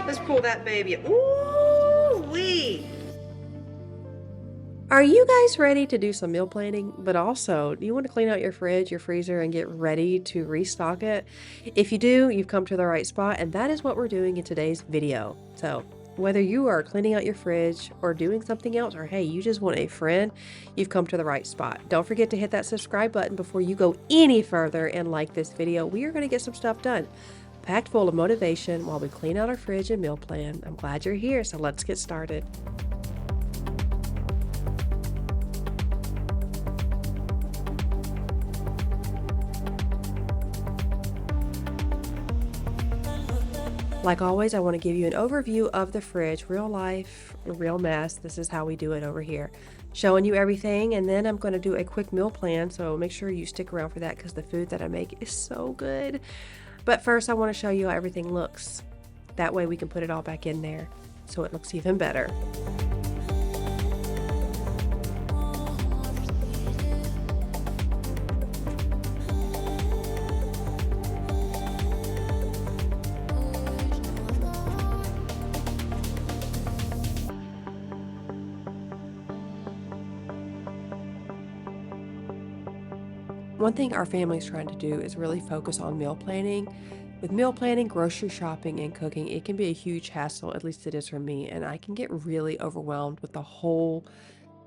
Let's pull that baby. Ooh-wee. Are you guys ready to do some meal planning? But also, do you want to clean out your fridge, your freezer, and get ready to restock it? If you do, you've come to the right spot, and that is what we're doing in today's video. So, whether you are cleaning out your fridge or doing something else, or hey, you just want a friend, you've come to the right spot. Don't forget to hit that subscribe button before you go any further and like this video. We are going to get some stuff done, packed full of motivation while we clean out our fridge and meal plan. I'm glad you're here, so let's get started. Like always, I want to give you an overview of the fridge, real life, real mess. This is how we do it over here. Showing you everything, and then I'm going to do a quick meal plan, so make sure you stick around for that because the food that I make is so good. But first, I want to show you how everything looks. That way we can put it all back in there so it looks even better. One thing our family is trying to do is really focus on meal planning. With meal planning, grocery shopping, and cooking, it can be a huge hassle, at least it is for me, and I can get really overwhelmed with the whole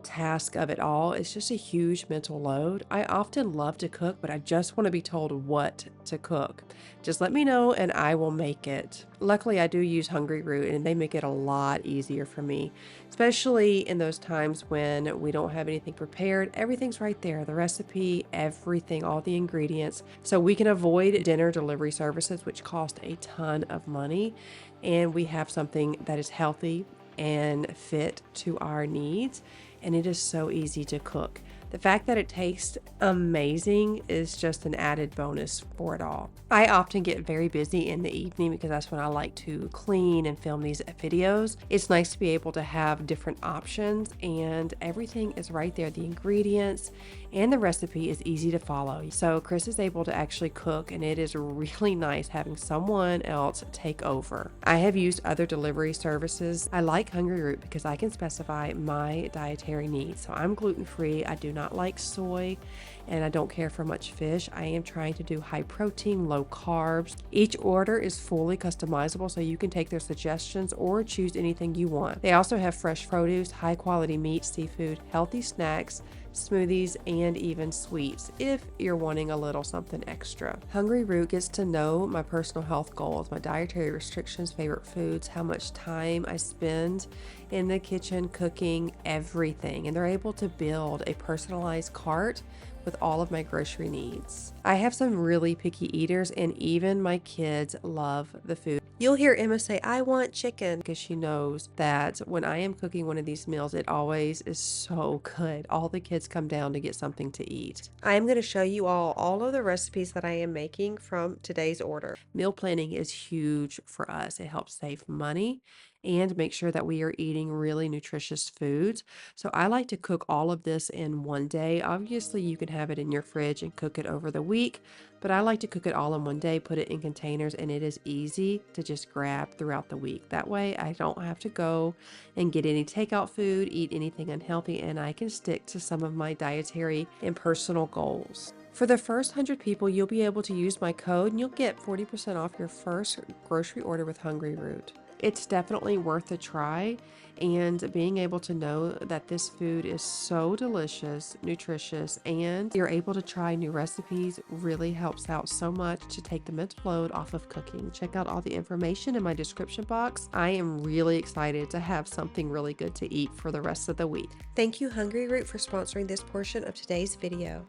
task of it all. It's just a huge mental load. I often love to cook, but I just want to be told what to cook. Just let me know and I will make it. Luckily, I do use Hungryroot and they make it a lot easier for me, especially in those times when we don't have anything prepared. Everything's right there, the recipe, everything, all the ingredients. So we can avoid dinner delivery services, which cost a ton of money. And we have something that is healthy and fit to our needs, and it is so easy to cook. The fact that it tastes amazing is just an added bonus for it all. I often get very busy in the evening because that's when I like to clean and film these videos. It's nice to be able to have different options, and everything is right there. The ingredients and the recipe is easy to follow. So Chris is able to actually cook, and it is really nice having someone else take over. I have used other delivery services. I like Hungryroot because I can specify my dietary needs. So I'm gluten-free. I do not like soy, and I don't care for much fish. I am trying to do high protein, low carbs. Each order is fully customizable, so you can take their suggestions or choose anything you want. They also have fresh produce, high quality meat, seafood, healthy snacks, smoothies, and even sweets if you're wanting a little something extra. Hungryroot gets to know my personal health goals, my dietary restrictions, favorite foods, how much time I spend in the kitchen cooking, everything, and they're able to build a personalized cart with all of my grocery needs. I have some really picky eaters, and even my kids love the food. You'll hear Emma say, "I want chicken," because she knows that when I am cooking one of these meals, it always is so good. All the kids come down to get something to eat. I am going to show you all of the recipes that I am making from today's order. Meal planning is huge for us. It helps save money and make sure that we are eating really nutritious foods. So I like to cook all of this in one day. Obviously, you can have it in your fridge and cook it over the week, but I like to cook it all in one day, put it in containers, and it is easy to just grab throughout the week. That way, I don't have to go and get any takeout food, eat anything unhealthy, and I can stick to some of my dietary and personal goals. For the first 100 people, you'll be able to use my code and you'll get 40% off your first grocery order with Hungryroot. It's definitely worth a try, and being able to know that this food is so delicious, nutritious, and you're able to try new recipes really helps out so much to take the mental load off of cooking. Check out all the information in my description box. I am really excited to have something really good to eat for the rest of the week. Thank you, Hungryroot, for sponsoring this portion of today's video.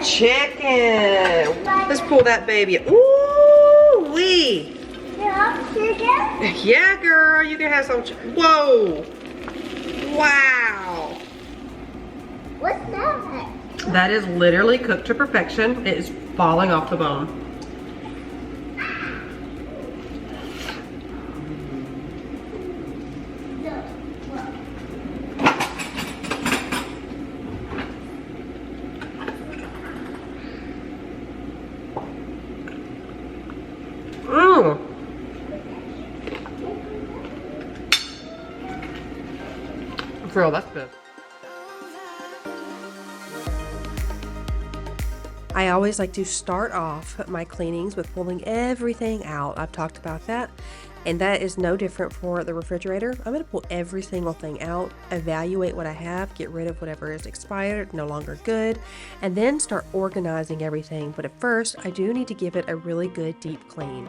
Chicken. Let's pull that baby. Ooh-wee. Yeah, girl, you can have some. Whoa. Wow. What's that? That is literally cooked to perfection. It is falling off the bone. For real, that's good. I always like to start off my cleanings with pulling everything out. I've talked about that, and that is no different for the refrigerator. I'm going to pull every single thing out, evaluate what I have, get rid of whatever is expired, no longer good, and then start organizing everything. But at first, I do need to give it a really good deep clean.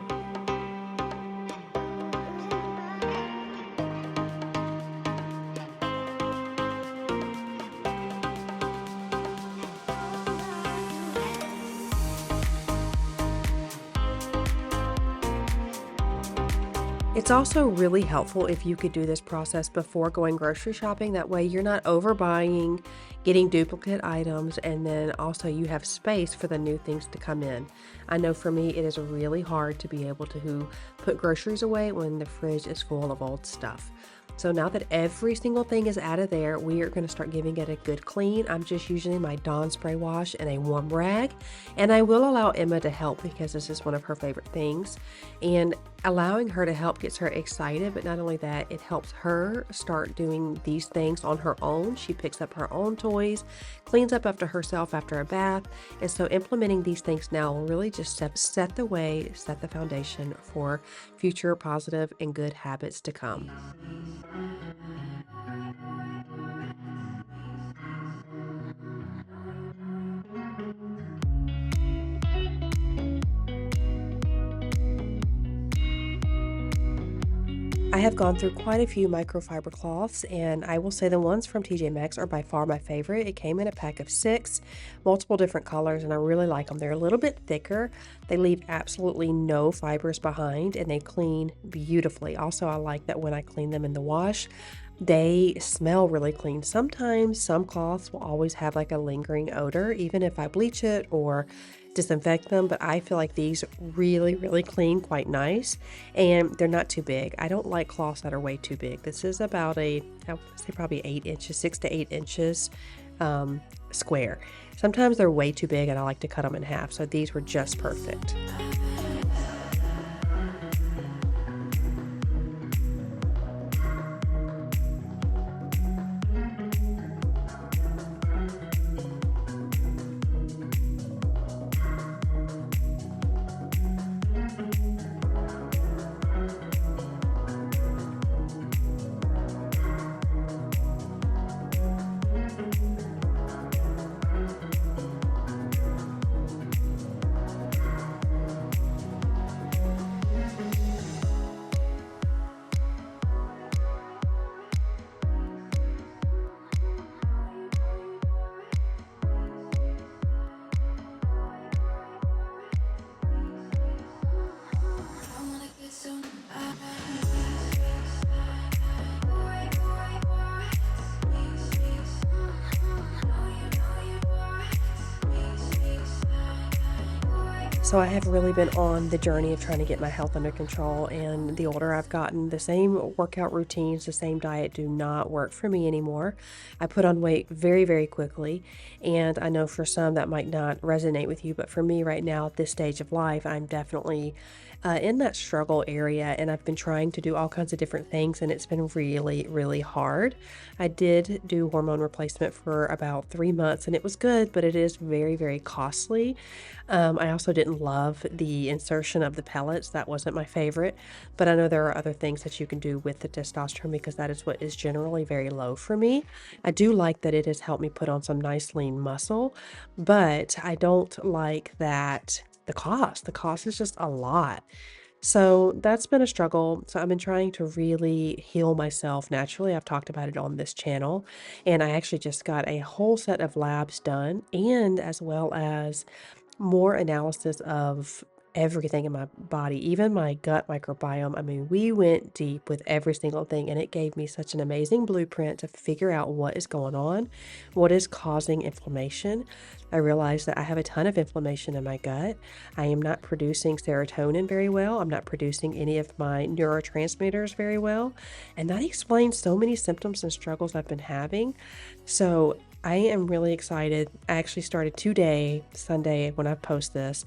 It's also really helpful if you could do this process before going grocery shopping. That way you're not overbuying, getting duplicate items, and then also you have space for the new things to come in. I know for me it is really hard to be able to put groceries away when the fridge is full of old stuff. So now that every single thing is out of there, we are going to start giving it a good clean. I'm just using my Dawn spray wash and a warm rag, and I will allow Emma to help because this is one of her favorite things. And allowing her to help gets her excited, but not only that, it helps her start doing these things on her own. She picks up her own toys, cleans up after herself after a bath, and so implementing these things now will really just set the foundation for future positive and good habits to come. I have gone through quite a few microfiber cloths, and I will say the ones from TJ Maxx are by far my favorite. It came in a pack of 6, multiple different colors, and I really like them. They're a little bit thicker. They leave absolutely no fibers behind, and they clean beautifully. Also, I like that when I clean them in the wash, they smell really clean. Sometimes some cloths will always have like a lingering odor, even if I bleach it or disinfect them, but I feel like these really clean quite nice, and they're not too big. I don't like cloths that are way too big. This is about I would say probably 8 inches, 6 to 8 inches square. Sometimes they're way too big and I like to cut them in half, so these were just perfect. So I have really been on the journey of trying to get my health under control, and the older I've gotten, the same workout routines, the same diet do not work for me anymore. I put on weight very quickly, and I know for some that might not resonate with you, but for me right now at this stage of life, I'm definitely in that struggle area, and I've been trying to do all kinds of different things, and it's been really hard. I did do hormone replacement for about 3 months, and it was good, but it is very costly. I also didn't love the insertion of the pellets. That wasn't my favorite, but I know there are other things that you can do with the testosterone because that is what is generally very low for me. I do like that it has helped me put on some nice lean muscle, but I don't like that the cost is just a lot. So that's been a struggle. So I've been trying to really heal myself naturally. I've talked about it on this channel, and I actually just got a whole set of labs done, and as well as more analysis of everything in my body, even my gut microbiome. I mean, we went deep with every single thing, and it gave me such an amazing blueprint to figure out what is going on, what is causing inflammation. I realized that I have a ton of inflammation in my gut. I am not producing serotonin very well. I'm not producing any of my neurotransmitters very well. And that explains so many symptoms and struggles I've been having. So I am really excited. I actually started today, Sunday, when I post this,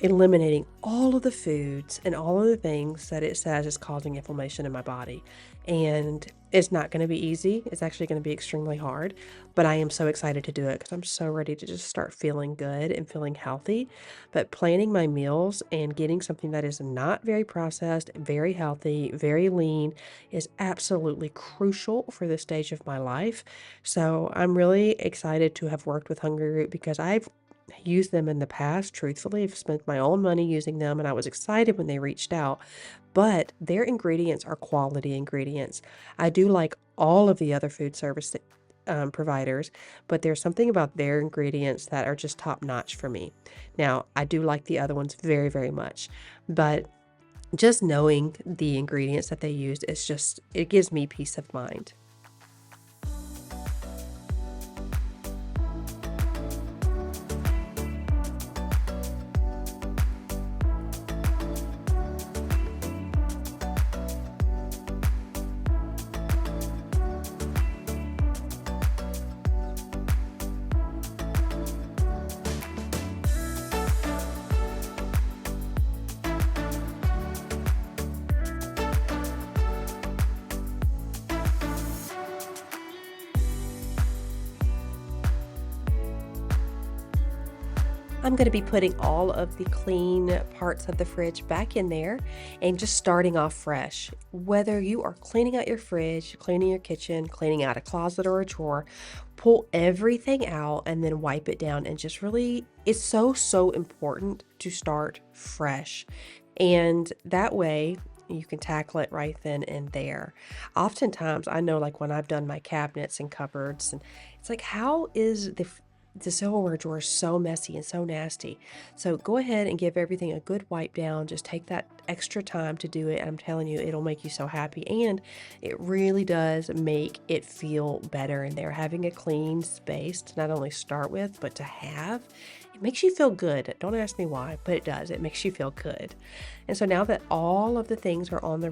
eliminating all of the foods and all of the things that it says is causing inflammation in my body. and it's not going to be easy. It's actually going to be extremely hard, but I am so excited to do it because I'm so ready to just start feeling good and feeling healthy. But planning my meals and getting something that is not very processed, very healthy, very lean is absolutely crucial for this stage of my life. So I'm really excited to have worked with Hungryroot because I've used them in the past. Truthfully, I've spent my own money using them, and I was excited when they reached out, but their ingredients are quality ingredients. I do like all of the other food service providers, but there's something about their ingredients that are just top notch for me. Now, I do like the other ones very, very much, but just knowing the ingredients that they used is just, it gives me peace of mind. I'm going to be putting all of the clean parts of the fridge back in there and just starting off fresh. Whether you are cleaning out your fridge, cleaning your kitchen, cleaning out a closet or a drawer, pull everything out and then wipe it down and just really, it's so, so important to start fresh. And that way, you can tackle it right then and there. Oftentimes, I know like when I've done my cabinets and cupboards, and it's like, how is the silverware drawer is so messy and so nasty. So go ahead and give everything a good wipe down. Just take that extra time to do it. I'm telling you, it'll make you so happy. And it really does make it feel better in there. Having a clean space to not only start with, but to have, it makes you feel good. Don't ask me why, but it does. It makes you feel good. And so now that all of the things are on the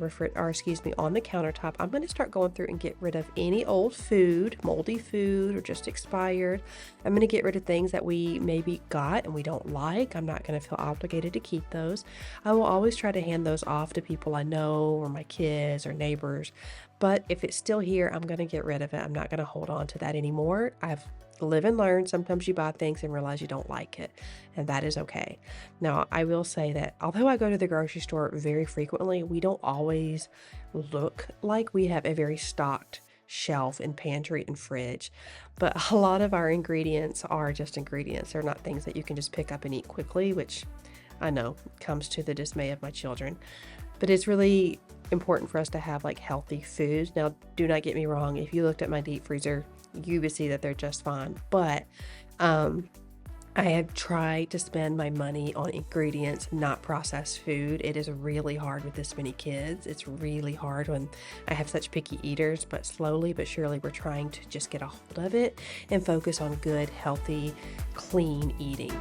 on the countertop, I'm going to start going through and get rid of any old food, moldy food, or just expired. I'm going to get rid of things that we maybe got and we don't like. I'm not going to feel obligated to keep those. I will always try to hand those off to people I know or my kids or neighbors. But if it's still here, I'm going to get rid of it. I'm not going to hold on to that anymore. I've live and learn. Sometimes you buy things and realize you don't like it, and that is okay. Now, I will say that although I go to the grocery store very frequently, we don't always look like we have a very stocked shelf and pantry and fridge. But a lot of our ingredients are just ingredients. They're not things that you can just pick up and eat quickly, which I know comes to the dismay of my children. But it's really important for us to have like healthy foods. Now, do not get me wrong. If you looked at my deep freezer, you would see that they're just fine. But I have tried to spend my money on ingredients, not processed food. It is really hard with this many kids. It's really hard when I have such picky eaters, but slowly but surely we're trying to just get a hold of it and focus on good, healthy, clean eating.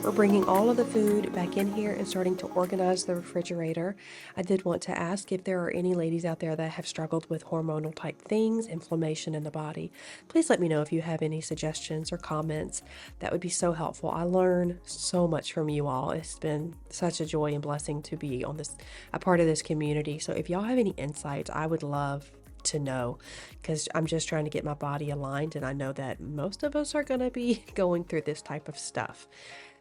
We're bringing all of the food back in here and starting to organize the refrigerator. I did want to ask if there are any ladies out there that have struggled with hormonal type things, inflammation in the body. Please let me know if you have any suggestions or comments. That would be so helpful. I learn so much from you all. It's been such a joy and blessing to be on a part of this community. So if y'all have any insights, I would love to know, because I'm just trying to get my body aligned, and I know that most of us are going to be going through this type of stuff.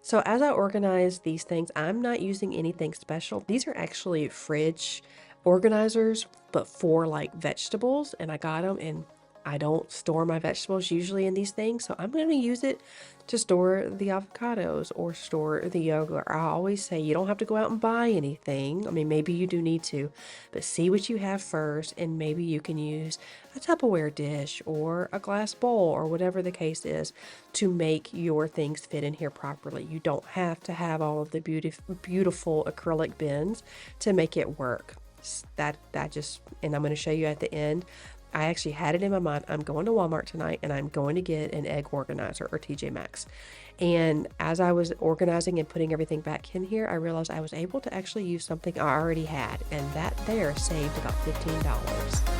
So as I organize these things, I'm not using anything special. These are actually fridge organizers, but for like vegetables, and I got them, and I don't store my vegetables usually in these things, so I'm going to use it to store the avocados or store the yogurt. I always say you don't have to go out and buy anything. I mean, maybe you do need to, but see what you have first, and maybe you can use a Tupperware dish or a glass bowl or whatever the case is to make your things fit in here properly. You don't have to have all of the beautiful acrylic bins to make it work. That just, and I'm going to show you at the end. I actually had it in my mind. I'm going to Walmart tonight and I'm going to get an egg organizer or TJ Maxx. And as I was organizing and putting everything back in here, I realized I was able to actually use something I already had, and that there saved about $15.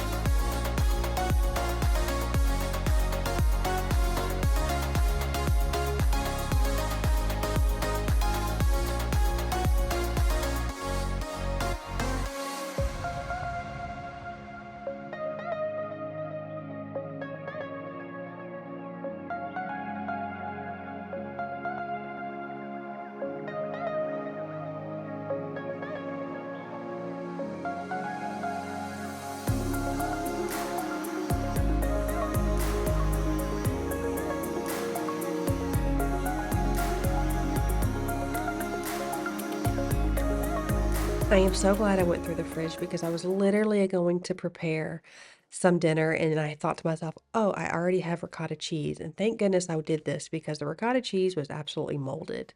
I am so glad I went through the fridge because I was literally going to prepare some dinner and I thought to myself, oh, I already have ricotta cheese. And thank goodness I did this because the ricotta cheese was absolutely molded.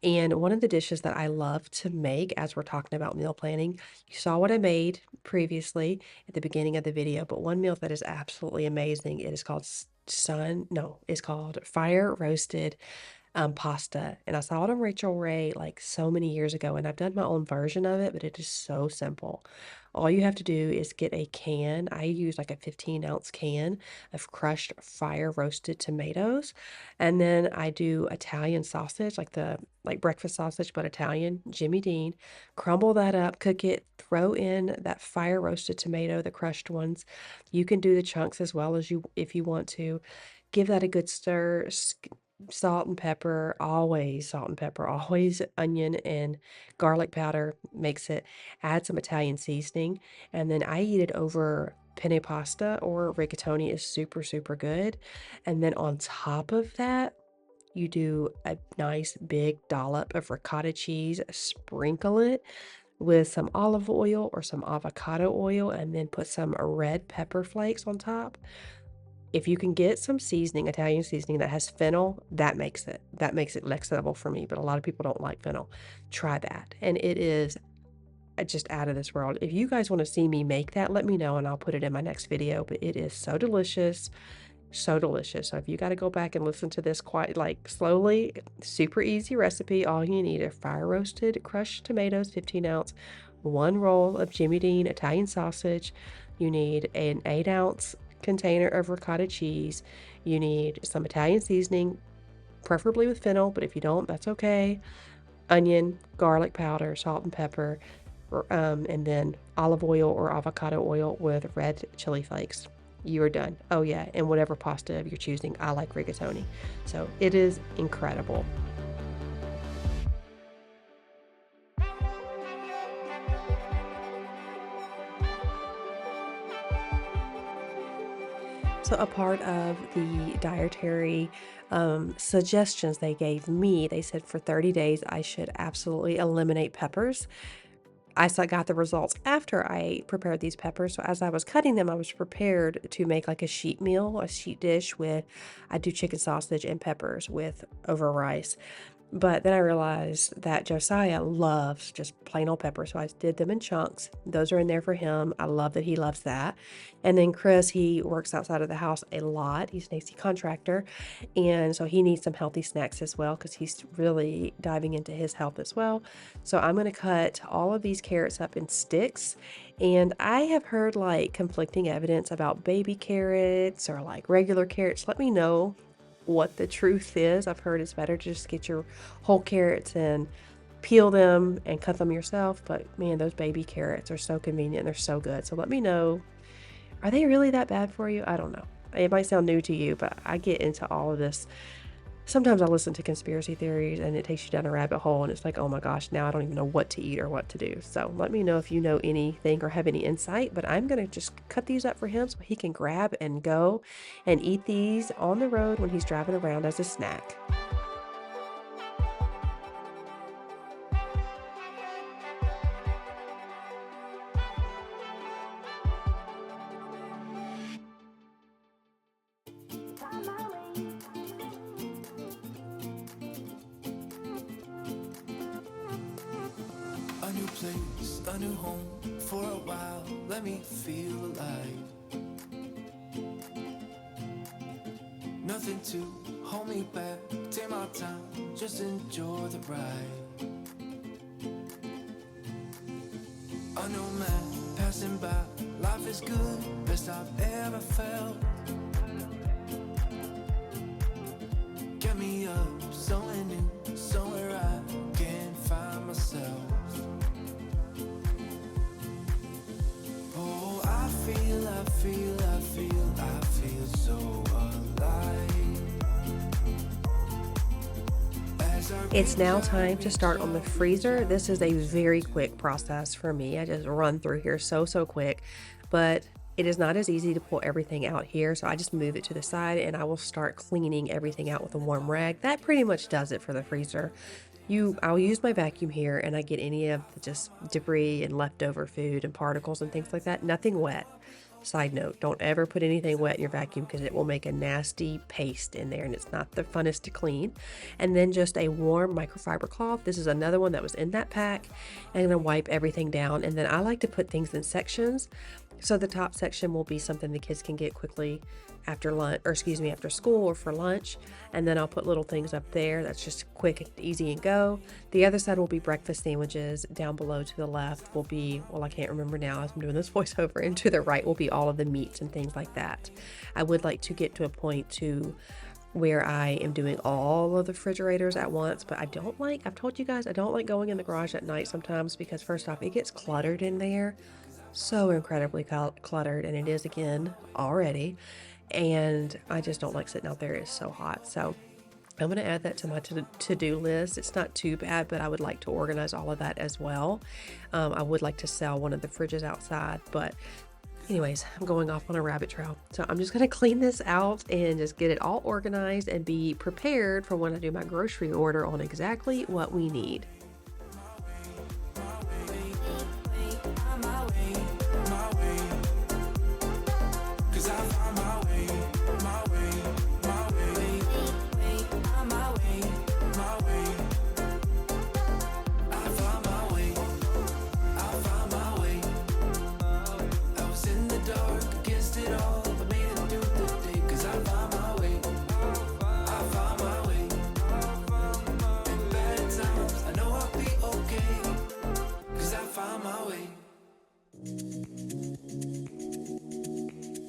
And one of the dishes that I love to make as we're talking about meal planning, you saw what I made previously at the beginning of the video, but one meal that is absolutely amazing, it is called it's called fire roasted pasta. And I saw it on Rachel Ray like so many years ago, and I've done my own version of it, but it is so simple. All you have to do is get a can. I use like a 15-ounce can of crushed fire roasted tomatoes. And then I do Italian sausage, like breakfast sausage, but Italian, Jimmy Dean. Crumble that up, cook it, throw in that fire roasted tomato, the crushed ones. You can do the chunks as well as you if you want to. Give that a good stir, salt and pepper, always salt and pepper, always onion and garlic powder makes it. Add some Italian seasoning, and then I eat it over penne pasta or rigatoni is super, super good. And then on top of that, you do a nice big dollop of ricotta cheese, sprinkle it with some olive oil or some avocado oil, and then put some red pepper flakes on top. If you can get some seasoning, Italian seasoning that has fennel, that makes it next level for me, but a lot of people don't like fennel. Try that, and it is just out of this world. If you guys wanna see me make that, let me know, and I'll put it in my next video, but it is so delicious, so delicious. So if you gotta go back and listen to this quite, like, slowly, super easy recipe. All you need are fire roasted crushed tomatoes, 15 ounce, 1 roll of Jimmy Dean Italian sausage. You need an 8-ounce container of ricotta cheese. You need some Italian seasoning, preferably with fennel, but if you don't, that's okay. Onion, garlic powder, salt and pepper, and then olive oil or avocado oil with red chili flakes. You are done. Oh yeah, and whatever pasta of your choosing. I like rigatoni. So it is incredible. So a part of the dietary suggestions they gave me, they said for 30 days I should absolutely eliminate peppers. Got the results after I prepared these peppers. So as I was cutting them, I was prepared to make like a sheet meal, a sheet dish with, I do chicken sausage and peppers with over rice. But then I realized that Josiah loves just plain old pepper, so I did them in chunks. Those are in there for him. I love that he loves that. And then Chris, he works outside of the house a lot. He's an AC contractor, and so he needs some healthy snacks as well because he's really diving into his health as well. So I'm going to cut all of these carrots up in sticks. And I have heard like conflicting evidence about baby carrots or like regular carrots. Let me know what the truth is. I've heard it's better to just get your whole carrots and peel them and cut them yourself, but man, those baby carrots are so convenient. They're so good. So let me know, are they really that bad for you? I don't know. It might sound new to you, but I get into all of this. Sometimes I listen to conspiracy theories and it takes you down a rabbit hole and it's like, oh my gosh, now I don't even know what to eat or what to do. So let me know if you know anything or have any insight, but I'm going to just cut these up for him so he can grab and go and eat these on the road when he's driving around as a snack. A new place, a a new home for a while. Let me feel alive. Nothing to hold me back. Take my time, just enjoy the ride. A new man passing by. Life is good, best I've ever felt. Get me up, somewhere new, somewhere I can find myself. Oh, I feel so alive. It's now time to start on the freezer. This is a very quick process for me. I just run through here so quick, but it is not as easy to pull everything out here, so I just move it to the side and I will start cleaning everything out with a warm rag. That pretty much does it for the freezer. I'll use my vacuum here and I get any of the just debris and leftover food and particles and things like that. Nothing wet. Side note, don't ever put anything wet in your vacuum because it will make a nasty paste in there and it's not the funnest to clean. And then just a warm microfiber cloth. This is another one that was in that pack. I'm going to wipe everything down, and then I like to put things in sections. So the top section will be something the kids can get quickly after lunch, or excuse me, after school or for lunch. And then I'll put little things up there that's just quick and easy and go. The other side will be breakfast sandwiches. Down below to the left will be, well, I can't remember now as I'm doing this voiceover, and to the right will be all of the meats and things like that. I would like to get to a point to where I am doing all of the refrigerators at once, but I've told you guys, I don't like going in the garage at night sometimes because first off, it gets cluttered in there. So incredibly cluttered, and it is again already, and I just don't like sitting out there. It's so hot. So I'm going to add that to my to-do list. It's not too bad, but I would like to organize all of that as well. I would like to sell one of the fridges outside, but anyways, I'm going off on a rabbit trail. So I'm just going to clean this out and just get it all organized and be prepared for when I do my grocery order on exactly what we need.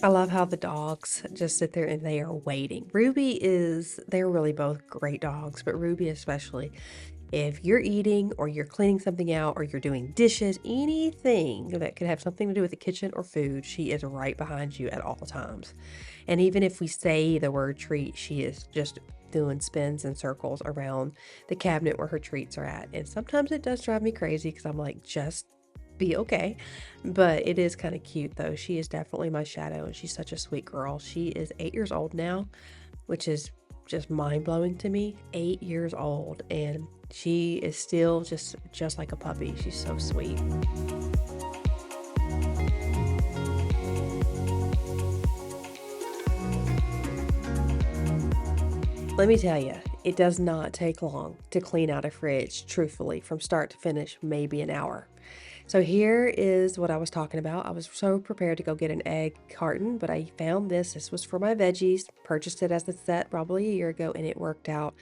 I love how the dogs just sit there and they are waiting. They're really both great dogs, but Ruby especially. If you're eating or you're cleaning something out or you're doing dishes, anything that could have something to do with the kitchen or food, she is right behind you at all times. And even if we say the word treat, she is just doing spins and circles around the cabinet where her treats are at. And sometimes it does drive me crazy because I'm like, just be okay. But it is kind of cute though. She is definitely my shadow and she's such a sweet girl. She is 8 years old now, which is just mind-blowing to me. 8 years old, and she is still just like a puppy. She's so sweet. Let me tell you, it does not take long to clean out a fridge, truthfully, from start to finish, maybe an hour. So here is what I was talking about. I was so prepared to go get an egg carton, but I found this. This was for my veggies. Purchased it as a set probably a year ago, and it worked out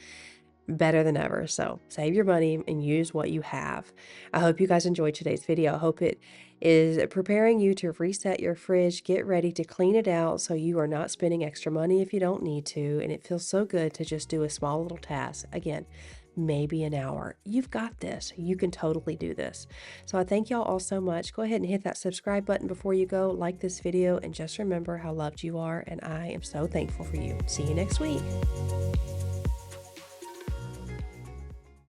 better than ever. So save your money and use what you have. I hope you guys enjoyed today's video. I hope it is preparing you to reset your fridge, get ready to clean it out so you are not spending extra money if you don't need to. And it feels so good to just do a small little task. Again, maybe an hour. You've got this. You can totally do this. So I thank y'all all so much. Go ahead and hit that subscribe button before you go. Like this video and just remember how loved you are, and I am so thankful for you. See you next week.